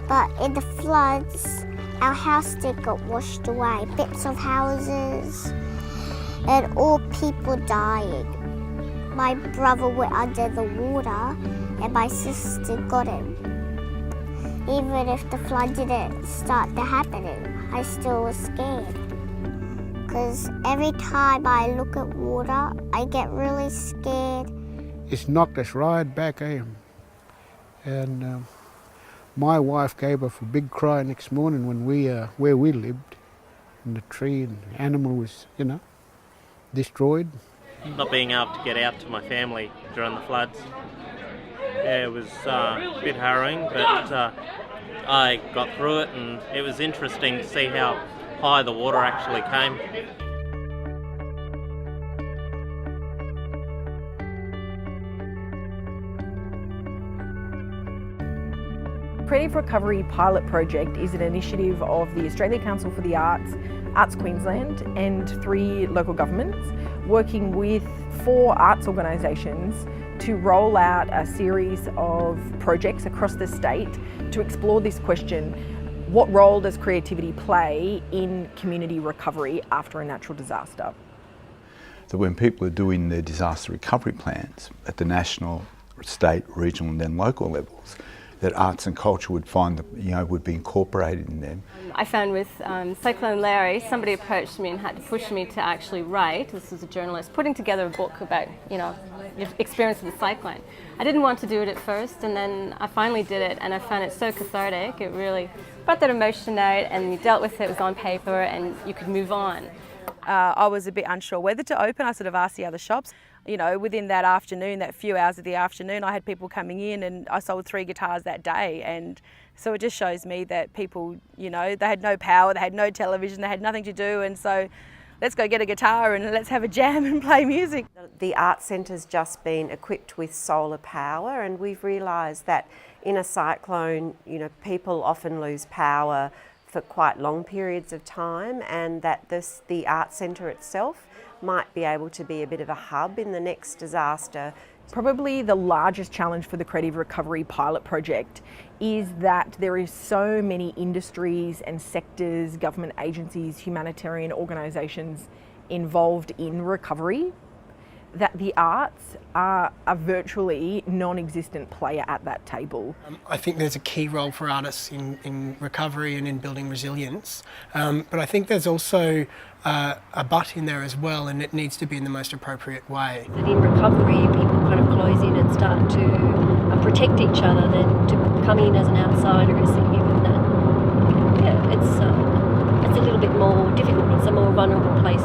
But in the floods, our house did get washed away, bits of houses, and all people dying. My brother went under the water and my sister got him. Even if the flood didn't start to happening, I still was scared. Because every time I look at water, I get really scared. It's knocked us right back, and my wife gave us a big cry next morning when where we lived, and the tree and the animal was, destroyed. Not being able to get out to my family during the floods, it was a bit harrowing, but I got through it, and it was interesting to see how high the water actually came. Creative Recovery Pilot Project is an initiative of the Australian Council for the Arts, Arts Queensland and 3 local governments, working with 4 arts organisations to roll out a series of projects across the state to explore this question: what role does creativity play in community recovery after a natural disaster? So when people are doing their disaster recovery plans at the national, state, regional and then local levels, that arts and culture would find that, would be incorporated in them. I found with Cyclone Larry, somebody approached me and had to push me to actually write. This was a journalist putting together a book about, your experience with the cyclone. I didn't want to do it at first, and then I finally did it, and I found it so cathartic. It really brought that emotion out, and you dealt with it. It was on paper, and you could move on. I was a bit unsure whether to open. I sort of asked the other shops. Within that afternoon, that few hours of the afternoon, I had people coming in, and I sold 3 guitars that day. And so it just shows me that people, they had no power, they had no television, they had nothing to do. And so let's go get a guitar and let's have a jam and play music. The Arts Centre's just been equipped with solar power, and we've realised that in a cyclone, people often lose power for quite long periods of time, and that the Arts Centre itself might be able to be a bit of a hub in the next disaster. Probably the largest challenge for the Creative Recovery Pilot Project is that there is so many industries and sectors, government agencies, humanitarian organisations involved in recovery, that the arts are a virtually non-existent player at that table. I think there's a key role for artists in recovery and in building resilience, but I think there's also a but in there as well, and it needs to be in the most appropriate way. That in recovery people kind of close in and start to protect each other, then to come in as an outsider is even that, it's a little bit more difficult. It's a more vulnerable place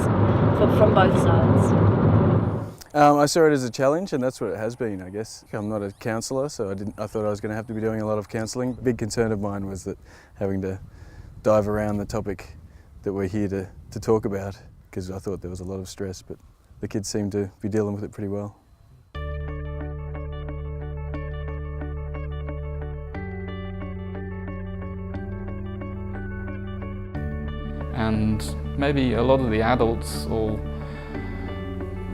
from both sides. I saw it as a challenge, and that's what it has been, I guess. I'm not a counsellor, so I thought I was going to have to be doing a lot of counselling. A big concern of mine was that having to dive around the topic that we're here to talk about, because I thought there was a lot of stress, but the kids seem to be dealing with it pretty well. And maybe a lot of the adults or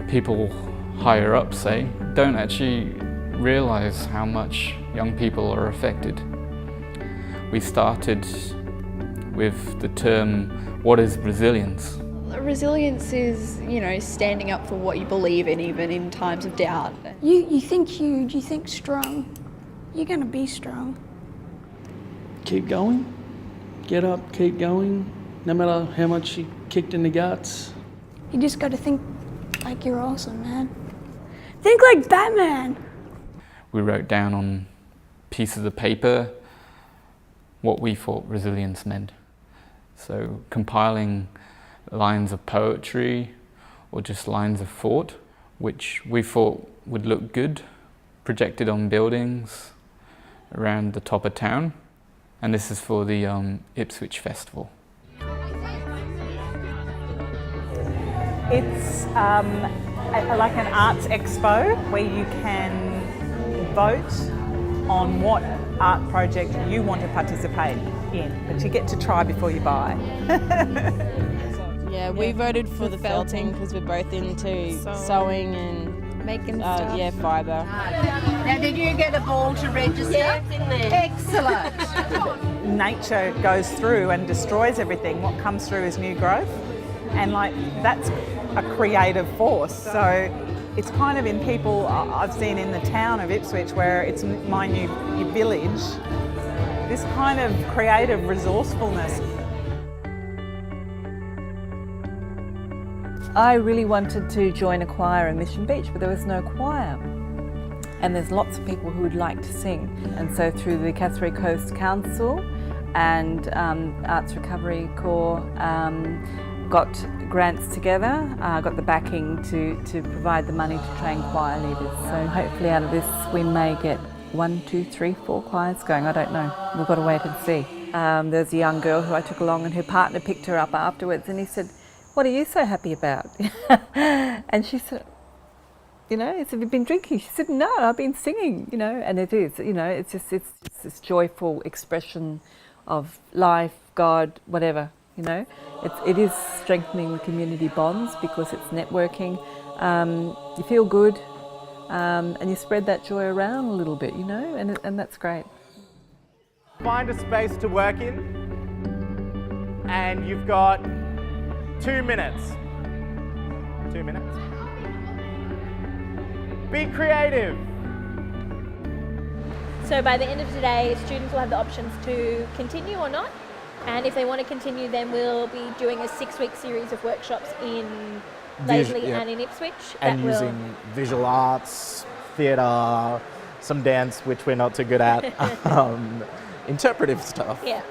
people higher up, say, don't actually realise how much young people are affected. We started with the term, what is resilience? Resilience is, standing up for what you believe in, even in times of doubt. You think huge, you think strong, you're going to be strong. Keep going, get up, keep going, no matter how much you kicked in the guts. You just got to think like you're awesome, man. Think like Batman. We wrote down on pieces of paper what we thought resilience meant. So compiling lines of poetry or just lines of thought, which we thought would look good, projected on buildings around the top of town. And this is for the Ipswich Festival. It's like an arts expo where you can vote on what art project you want to participate in, but you get to try before you buy. Yeah, we voted for the felting because we're both into sewing and making stuff. Yeah, fibre. Now, did you get a ball to register? Yeah, it's in there. Excellent. nature goes through and destroys everything, what comes through is new growth. And like that's a creative force. So it's kind of in people I've seen in the town of Ipswich, where it's my new village, this kind of creative resourcefulness. I really wanted to join a choir in Mission Beach, but there was no choir. And there's lots of people who would like to sing. And so through the Cassowary Coast Council and Arts Recovery Corps, got grants together, got the backing to provide the money to train choir leaders. So hopefully out of this we may get 1, 2, 3, 4 choirs going, I don't know. We've got to wait and see. There's a young girl who I took along and her partner picked her up afterwards and he said, "What are you so happy about?" And she said, "You know, have you been drinking?" She said, "No, I've been singing," you know, and it is, you know, it's this joyful expression of life, God, whatever, you know. It is strengthening the community bonds because it's networking. You feel good and you spread that joy around a little bit, you know, and that's great. Find a space to work in and you've got 2 minutes. 2 minutes. Be creative. So by the end of today, students will have the options to continue or not. And if they want to continue, then we'll be doing a 6-week series of workshops in Laidley and in Ipswich. And using visual arts, theatre, some dance, which we're not too good at, interpretive stuff. Yeah.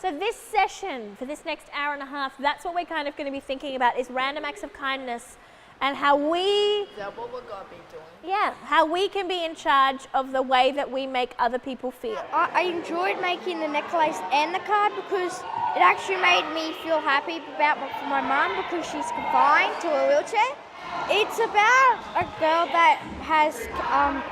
So this session, for this next hour and a half, that's what we're kind of going to be thinking about, is random acts of kindness and how we... Is that what we're going to be doing? Yeah, how we can be in charge of the way that we make other people feel. I enjoyed making the necklace and the card because it actually made me feel happy for my mum because she's confined to a wheelchair. It's about a girl that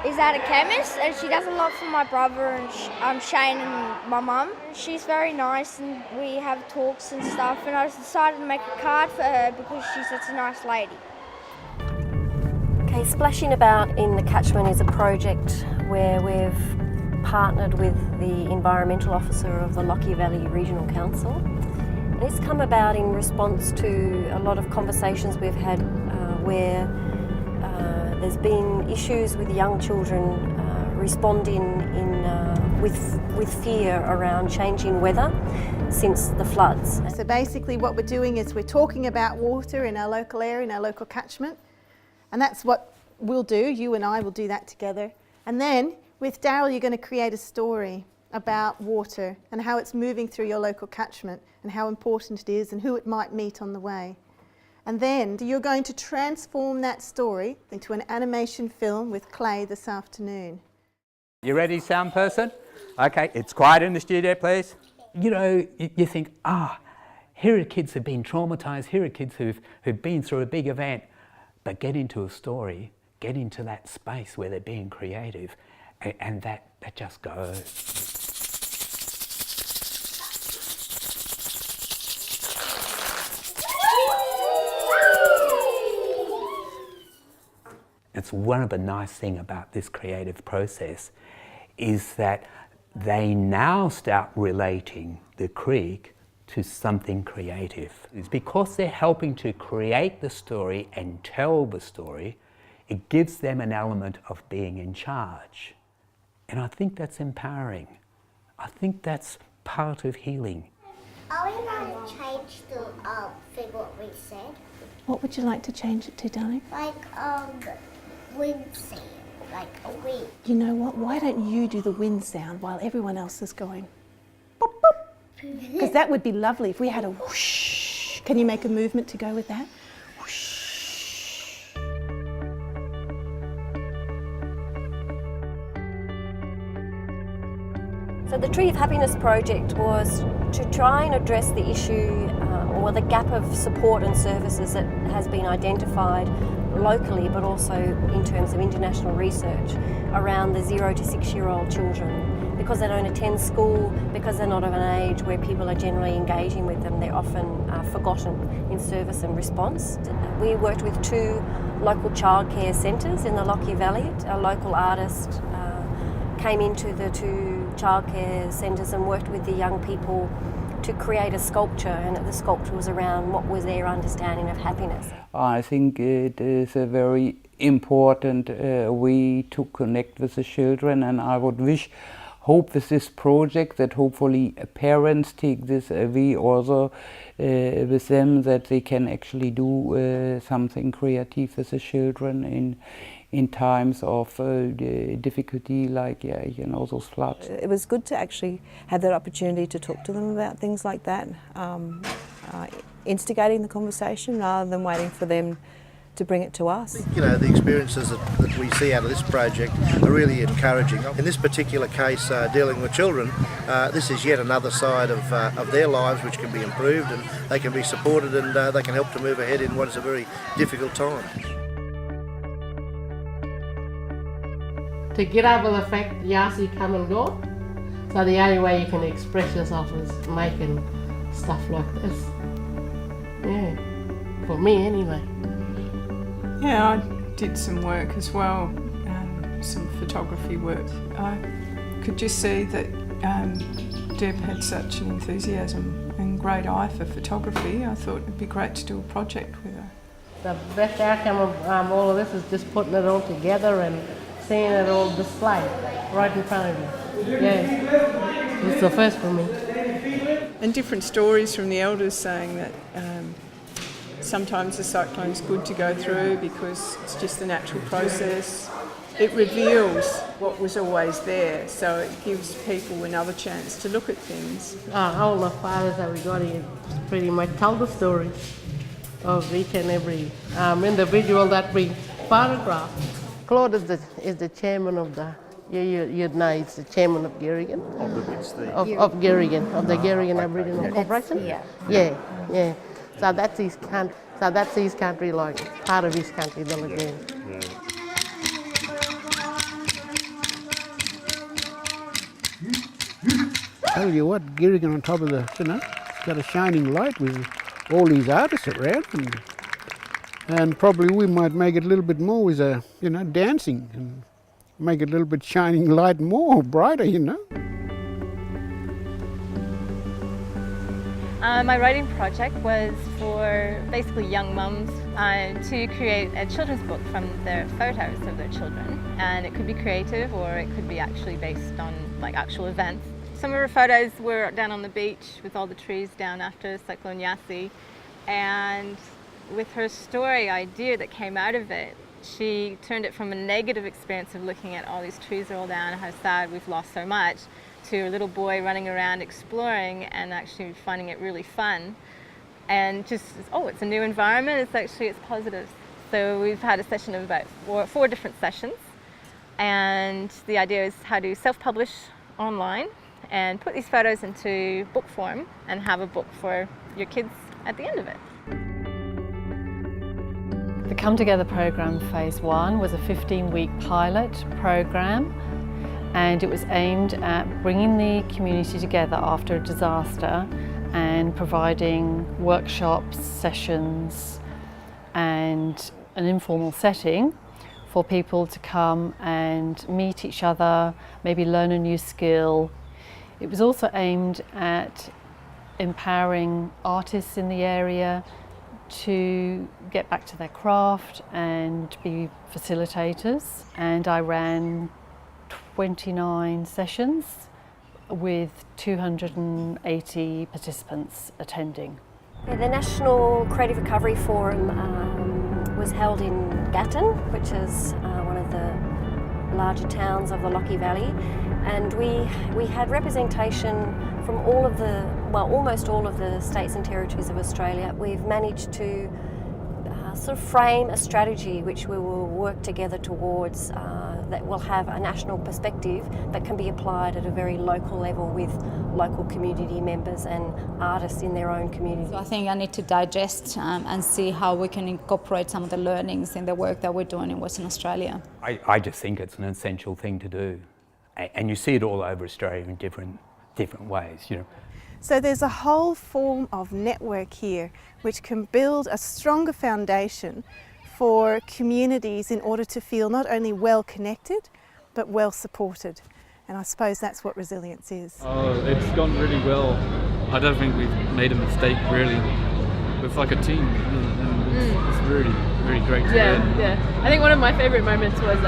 is at a chemist and she does a lot for my brother and Shane and my mum. She's very nice and we have talks and stuff, and I decided to make a card for her because she's such a nice lady. Okay, Splashing About in the Catchment is a project where we've partnered with the Environmental Officer of the Lockyer Valley Regional Council. And it's come about in response to a lot of conversations we've had where there's been issues with young children responding with fear around changing weather since the floods. So basically what we're doing is we're talking about water in our local area, in our local catchment. And that's what we'll do, you and I will do that together. And then with Daryl, you're going to create a story about water and how it's moving through your local catchment and how important it is and who it might meet on the way. And then you're going to transform that story into an animation film with clay this afternoon. You ready, sound person? Okay, it's quiet in the studio, please. You know, you think, here are kids who've been traumatised, here are kids who've been through a big event. But get into a story, get into that space where they're being creative, and that just goes. It's one of the nice things about this creative process is that they now start relating the creek to something creative. It's because they're helping to create the story and tell the story, it gives them an element of being in charge. And I think that's empowering. I think that's part of healing. Are we going to change the thing what we said? What would you like to change it to, darling? Like wind sound, like a wind. You know what, why don't you do the wind sound while everyone else is going? Because that would be lovely if we had a whoosh. Can you make a movement to go with that? Whoosh. So the Tree of Happiness project was to try and address the issue or the gap of support and services that has been identified locally but also in terms of international research around the 0 to 6-year-old children. Because they don't attend school, because they're not of an age where people are generally engaging with them, they're often forgotten in service and response. We worked with 2 local childcare centres in the Lockyer Valley. A local artist, came into the two childcare centres and worked with the young people to create a sculpture, and the sculpture was around what was their understanding of happiness. I think it is a very important way to connect with the children, and I would hope with this project that hopefully parents take this away also with them, that they can actually do something creative with the children in times of difficulty, like those floods. It was good to actually have that opportunity to talk to them about things like that, instigating the conversation rather than waiting for them to bring it to us. You know, the experiences that we see out of this project are really encouraging. In this particular case, dealing with children, this is yet another side of their lives which can be improved, and they can be supported, and they can help to move ahead in what is a very difficult time. To get over the fact that Yasi come and go, so the only way you can express yourself is making stuff like this. Yeah, for me anyway. Yeah, I did some work as well, some photography work. I could just see that Deb had such an enthusiasm and great eye for photography. I thought it'd be great to do a project with her. The best outcome of all of this is just putting it all together and seeing it all displayed right in front of you. Yeah, it's the first for me. And different stories from the elders saying that sometimes the cyclone's good to go through because it's just the natural process. It reveals what was always there, so it gives people another chance to look at things. All the fathers that we got here pretty much tell the story of each and every individual that we photograph. Claude is the chairman of the, you'd know he's the chairman of Gerrigan. Of Gerrigan, of the Gerrigan Aboriginal Corporation. Yeah. So that's his country. So that's his country, like part of his country, the lagoon. Tell you what, Gerrigan on top of the, it's got a shining light with all these artists around, and probably we might make it a little bit more with dancing and make it a little bit shining light more brighter, My writing project was for basically young mums to create a children's book from their photos of their children, and it could be creative or it could be actually based on like actual events. Some of her photos were down on the beach with all the trees down after Cyclone Yasi, and with her story idea that came out of it, she turned it from a negative experience of looking at all these trees are all down, how sad we've lost so much, to a little boy running around exploring and actually finding it really fun. And just, it's a new environment, it's positive. So we've had a session of about four different sessions, and the idea is how to self-publish online and put these photos into book form and have a book for your kids at the end of it. The Come Together program phase 1 was a 15-week pilot program, and it was aimed at bringing the community together after a disaster and providing workshops, sessions and an informal setting for people to come and meet each other, maybe learn a new skill. It was also aimed at empowering artists in the area to get back to their craft and be facilitators, and I ran 29 sessions with 280 participants attending. Yeah, the National Creative Recovery Forum was held in Gatton, which is one of the larger towns of the Lockyer Valley, and we had representation from almost all of the states and territories of Australia. We've managed to sort of frame a strategy which we will work together towards that will have a national perspective but can be applied at a very local level with local community members and artists in their own community. So I think I need to digest and see how we can incorporate some of the learnings in the work that we're doing in Western Australia. I just think it's an essential thing to do, and you see it all over Australia in different ways. So there's a whole form of network here which can build a stronger foundation for communities in order to feel not only well connected but well supported. And I suppose that's what resilience is. Oh, it's gone really well. I don't think we've made a mistake really. It's like a team, and it's really, really great to learn. Yeah. I think one of my favourite moments was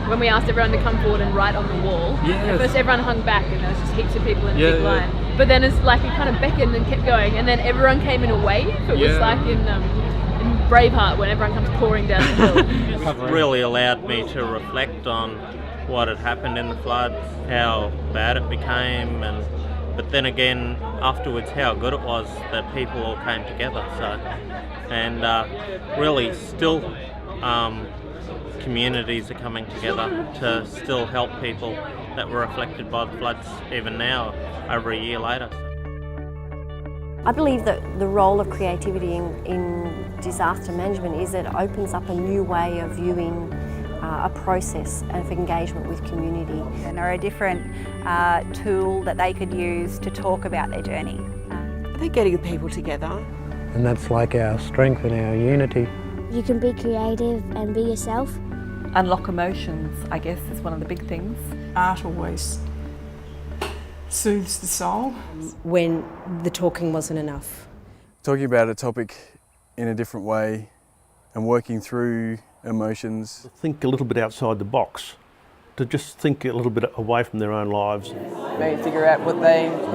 when we asked everyone to come forward and write on the wall. Yes. At first everyone hung back and there was just heaps of people in a big line. But then it's like it kind of beckoned and kept going, and then everyone came in a wave. It was like in Braveheart when everyone comes pouring down the hill. It really allowed me to reflect on what had happened in the floods, how bad it became, but then again afterwards how good it was that people all came together. Really still communities are coming together to still help people that were affected by the floods even now, over a year later. I believe that the role of creativity in disaster management is that it opens up a new way of viewing a process of engagement with community. And or a different tool that they could use to talk about their journey. I think getting people together. And that's like our strength and our unity. You can be creative and be yourself. Unlock emotions, I guess, is one of the big things. Art always soothes the soul. When the talking wasn't enough. Talking about a topic in a different way and working through emotions. Think a little bit outside the box, to just think a little bit away from their own lives. Maybe figure out who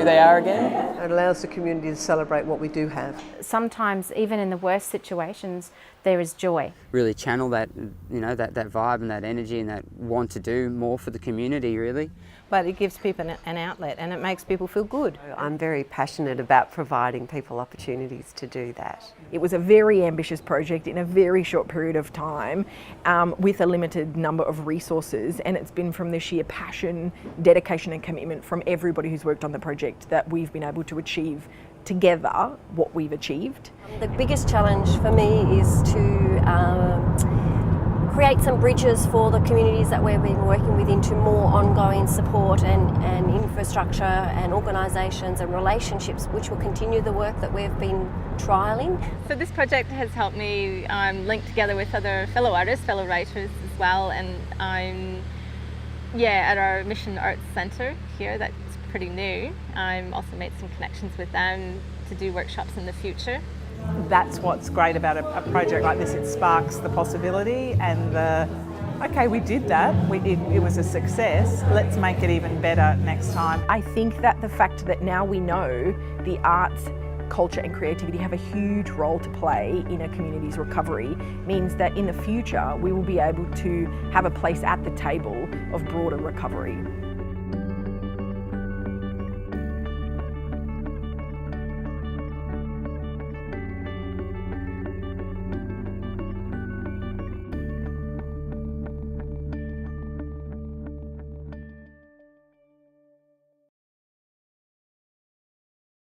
they are again. It allows the community to celebrate what we do have. Sometimes, even in the worst situations, there is joy. Really channel that, that vibe and that energy and that want to do more for the community, really. But it gives people an outlet and it makes people feel good. I'm very passionate about providing people opportunities to do that. It was a very ambitious project in a very short period of time with a limited number of resources, and it's been from the sheer passion, dedication and commitment from everybody who's worked on the project that we've been able to achieve together what we've achieved. The biggest challenge for me is to create some bridges for the communities that we've been working with into more ongoing support and infrastructure and organisations and relationships, which will continue the work that we've been trialling. So this project has helped me link together with other fellow artists, fellow writers as well, and I'm at our Mission Arts Centre here, that's pretty new. I'm also made some connections with them to do workshops in the future. That's what's great about a project like this. It sparks the possibility and okay, we did that, it was a success, let's make it even better next time. I think that the fact that now we know the arts, culture and creativity have a huge role to play in a community's recovery means that in the future we will be able to have a place at the table of broader recovery.